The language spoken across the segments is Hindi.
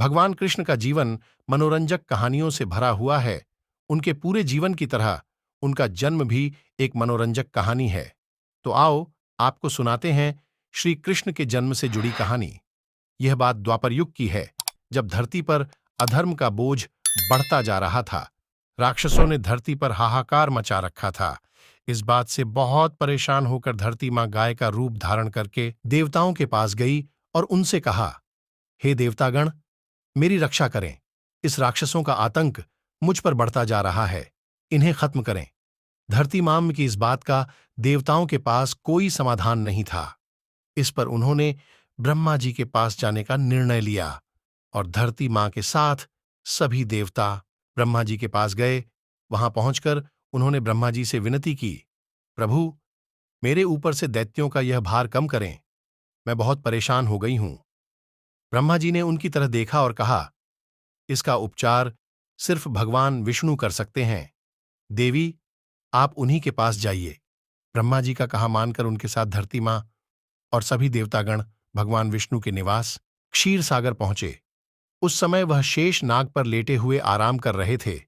भगवान कृष्ण का जीवन मनोरंजक कहानियों से भरा हुआ है। उनके पूरे जीवन की तरह उनका जन्म भी एक मनोरंजक कहानी है। तो आओ, आपको सुनाते हैं श्री कृष्ण के जन्म से जुड़ी कहानी। यह बात द्वापर युग की है, जब धरती पर अधर्म का बोझ बढ़ता जा रहा था। राक्षसों ने धरती पर हाहाकार मचा रखा था। इस बात से बहुत परेशान होकर धरती मां गाय का रूप धारण करके देवताओं के पास गई और उनसे कहा, हे देवतागण, मेरी रक्षा करें। इस राक्षसों का आतंक मुझ पर बढ़ता जा रहा है, इन्हें खत्म करें। धरती मां की इस बात का देवताओं के पास कोई समाधान नहीं था। इस पर उन्होंने ब्रह्मा जी के पास जाने का निर्णय लिया और धरती मां के साथ सभी देवता ब्रह्मा जी के पास गए। वहां पहुंचकर उन्होंने ब्रह्मा जी से विनती की, प्रभु, मेरे ऊपर से दैत्यों का यह भार कम करें, मैं बहुत परेशान हो गई हूं। ब्रह्मा जी ने उनकी तरह देखा और कहा, इसका उपचार सिर्फ भगवान विष्णु कर सकते हैं। देवी, आप उन्हीं के पास जाइए। ब्रह्मा जी का कहा मानकर उनके साथ धरती मां और सभी देवतागण भगवान विष्णु के निवास क्षीर सागर पहुंचे। उस समय वह शेष नाग पर लेटे हुए आराम कर रहे थे।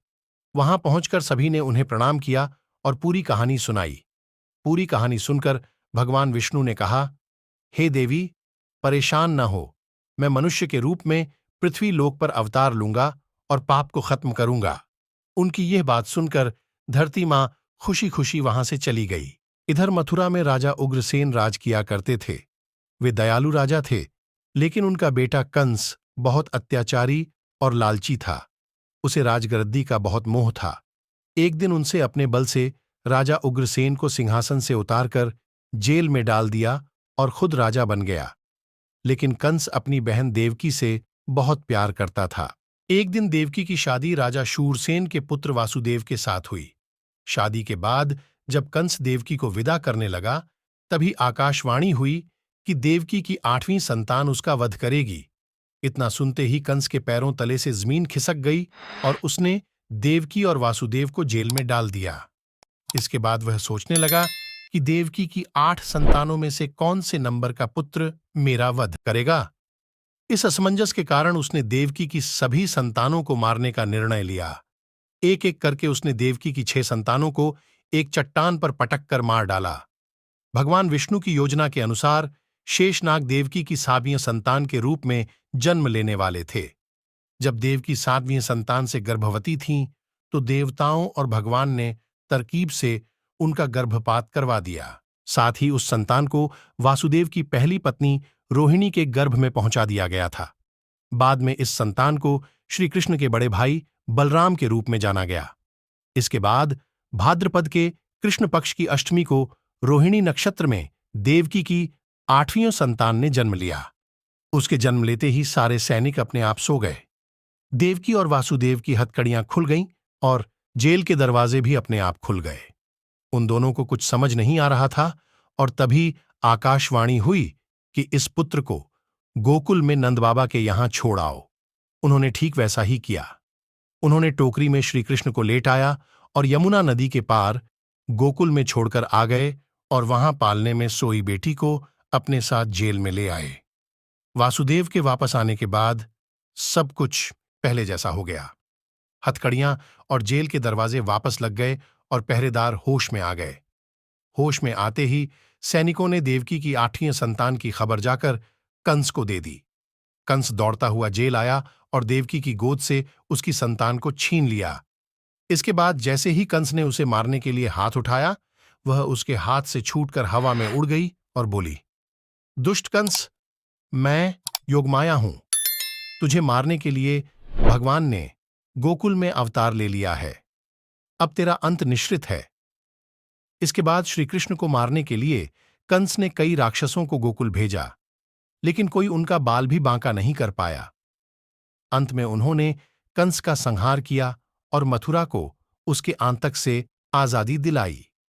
वहां पहुंचकर सभी ने उन्हें प्रणाम किया और पूरी कहानी सुनाई। पूरी कहानी सुनकर भगवान विष्णु ने कहा, हे देवी, परेशान न हो, मैं मनुष्य के रूप में पृथ्वी लोक पर अवतार लूंगा और पाप को खत्म करूंगा। उनकी यह बात सुनकर धरती मां खुशी खुशी वहां से चली गई। इधर मथुरा में राजा उग्रसेन राज किया करते थे। वे दयालु राजा थे, लेकिन उनका बेटा कंस बहुत अत्याचारी और लालची था। उसे राजगद्दी का बहुत मोह था। एक दिन उनसे अपने बल से राजा उग्रसेन को सिंहासन से उतारकर जेल में डाल दिया और खुद राजा बन गया। लेकिन कंस अपनी बहन देवकी से बहुत प्यार करता था। एक दिन देवकी की शादी राजा शूरसेन के पुत्र वासुदेव के साथ हुई। शादी के बाद जब कंस देवकी को विदा करने लगा, तभी आकाशवाणी हुई कि देवकी की 8वीं संतान उसका वध करेगी। इतना सुनते ही कंस के पैरों तले से जमीन खिसक गई और उसने देवकी और वासुदेव को जेल में डाल दिया। इसके बाद वह सोचने लगा कि देवकी की 8 संतानों में से कौन से नंबर का पुत्र मेरा वध करेगा। इस असमंजस के कारण उसने देवकी की सभी संतानों को मारने का निर्णय लिया। एक एक करके उसने देवकी की 6 संतानों को एक चट्टान पर पटक कर मार डाला। भगवान विष्णु की योजना के अनुसार शेषनाग देवकी की 7वीं संतान के रूप में जन्म लेने वाले थे। जब देवकी 7वीं संतान से गर्भवती थीं, तो देवताओं और भगवान ने तरकीब से उनका गर्भपात करवा दिया। साथ ही उस संतान को वासुदेव की पहली पत्नी रोहिणी के गर्भ में पहुंचा दिया गया था। बाद में इस संतान को श्री कृष्ण के बड़े भाई बलराम के रूप में जाना गया। इसके बाद भाद्रपद के कृष्ण पक्ष की अष्टमी को रोहिणी नक्षत्र में देवकी की 8वीं संतान ने जन्म लिया। उसके जन्म लेते ही सारे सैनिक अपने आप सो गए। देवकी और वासुदेव की हथकड़ियां खुल गईं और जेल के दरवाजे भी अपने आप खुल गए। उन दोनों को कुछ समझ नहीं आ रहा था और तभी आकाशवाणी हुई कि इस पुत्र को गोकुल में नंद बाबा के यहां छोड़ आओ। उन्होंने ठीक वैसा ही किया। उन्होंने टोकरी में श्री कृष्ण को लेट आया और यमुना नदी के पार गोकुल में छोड़कर आ गए और वहां पालने में सोई बेटी को अपने साथ जेल में ले आए। वासुदेव के वापस आने के बाद सब कुछ पहले जैसा हो गया। हथकड़ियां और जेल के दरवाजे वापस लग गए और पहरेदार होश में आ गए। होश में आते ही सैनिकों ने देवकी की 8वीं संतान की खबर जाकर कंस को दे दी। कंस दौड़ता हुआ जेल आया और देवकी की गोद से उसकी संतान को छीन लिया। इसके बाद जैसे ही कंस ने उसे मारने के लिए हाथ उठाया, वह उसके हाथ से छूटकर हवा में उड़ गई और बोली, दुष्ट कंस, मैं योगमाया हूं। तुझे मारने के लिए भगवान ने गोकुल में अवतार ले लिया है। अब तेरा अंत निश्चित है। इसके बाद श्री कृष्ण को मारने के लिए कंस ने कई राक्षसों को गोकुल भेजा, लेकिन कोई उनका बाल भी बांका नहीं कर पाया। अंत में उन्होंने कंस का संहार किया और मथुरा को उसके आतंक से आजादी दिलाई।